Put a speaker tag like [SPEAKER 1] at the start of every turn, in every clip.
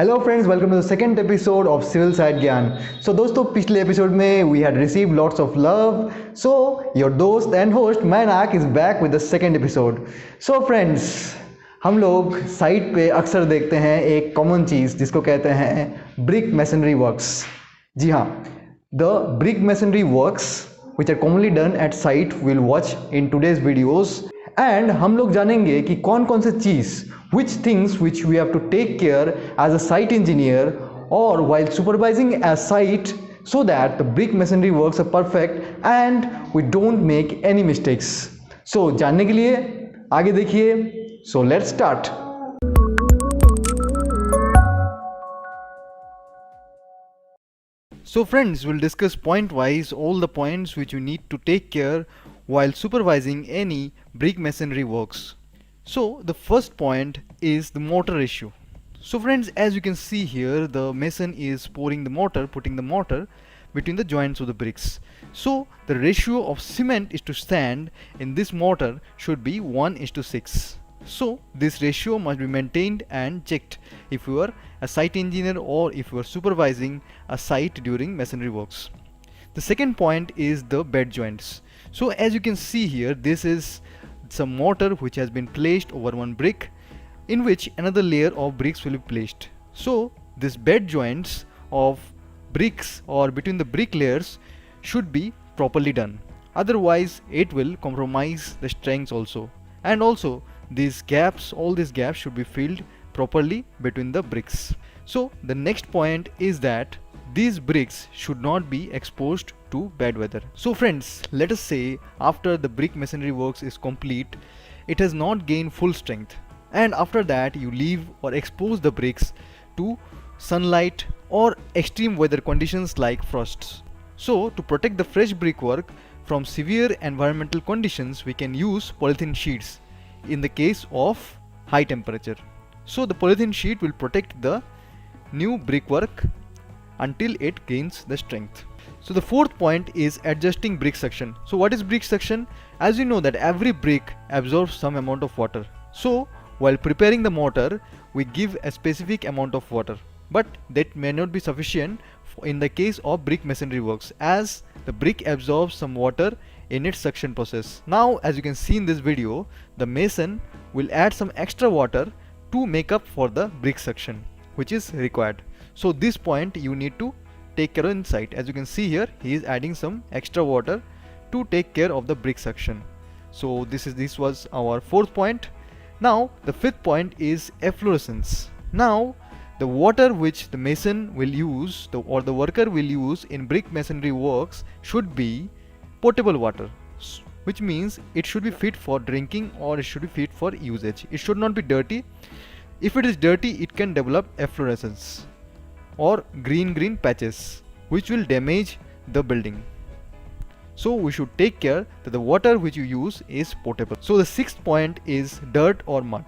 [SPEAKER 1] Hello friends, welcome to the second episode of civil side Gyan. So दोस्तों, पिछले episode में we had received lots of love. So your दोस्त and host Mainak is back with the second episode. So friends, हम लोग site पे अक्सर देखते हैं एक कॉमन चीज़ जिसको कहते हैं ब्रिक मैसनरी वर्क्स। जी हाँ, the brick masonry works which are commonly done at site we'll watch in today's videos, and हम लोग जानेंगे कि कौन कौन से चीज़ which things which we have to take care as a site engineer or while supervising a site so that the brick masonry works are perfect and we don't make any mistakes. So जानने के लिए आगे देखिए। So let's start. So friends, we'll discuss point wise all the points which you need to take care while supervising any brick masonry works. So the first point is the mortar ratio. So friends, as you can see here, the mason is pouring the mortar, putting the mortar between the joints of the bricks. So the ratio of cement is to sand in this mortar should be 1:6. So this ratio must be maintained and checked if you are a site engineer or if you are supervising a site during masonry works. The second point is the bed joints. So as you can see here, this is some mortar which has been placed over one brick in which another layer of bricks will be placed. So this bed joints of bricks or between the brick layers should be properly done. Otherwise it will compromise the strengths also. And also these gaps, all these gaps should be filled properly between the bricks. So the next point is that these bricks should not be exposed to bad weather. So friends, let us say after the brick masonry works is complete, it has not gained full strength, and after that you leave or expose the bricks to sunlight or extreme weather conditions like frosts. So to protect the fresh brickwork from severe environmental conditions, we can use polythene sheets in the case of high temperature. So the polythene sheet will protect the new brickwork until it gains the strength. So the fourth point is adjusting brick suction. So what is brick suction? As you know that every brick absorbs some amount of water. So while preparing the mortar, we give a specific amount of water, but that may not be sufficient in the case of brick masonry works, as the brick absorbs some water in its suction process. Now as you can see in this video, the mason will add some extra water to make up for the brick suction which is required. So this point you need to take care of in site. As you can see here, he is adding some extra water to take care of the brick suction. So this was our fourth point. Now the fifth point is efflorescence. Now the water which the mason will use or the worker will use in brick masonry works should be potable water, which means it should be fit for drinking or it should be fit for usage. It should not be dirty. If it is dirty, it can develop efflorescence or green patches which will damage the building. So we should take care that the water which you use is potable. So the sixth point is dirt or mud.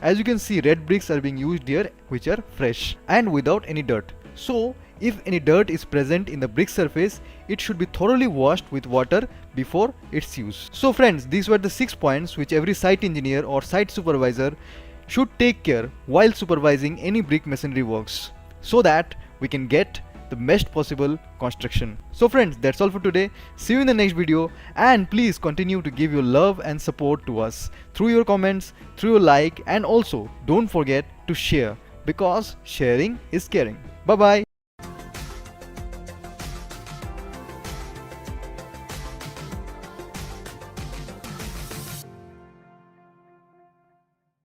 [SPEAKER 1] As you can see, red bricks are being used here which are fresh and without any dirt. So if any dirt is present in the brick surface, it should be thoroughly washed with water before its use. So friends, these were the 6 points which every site engineer or site supervisor should take care while supervising any brick masonry works, so that we can get the best possible construction. So friends, that's all for today. See you in the next video, and please continue to give your love and support to us through your comments, through your like, and also don't forget to share, because sharing is caring. Bye bye.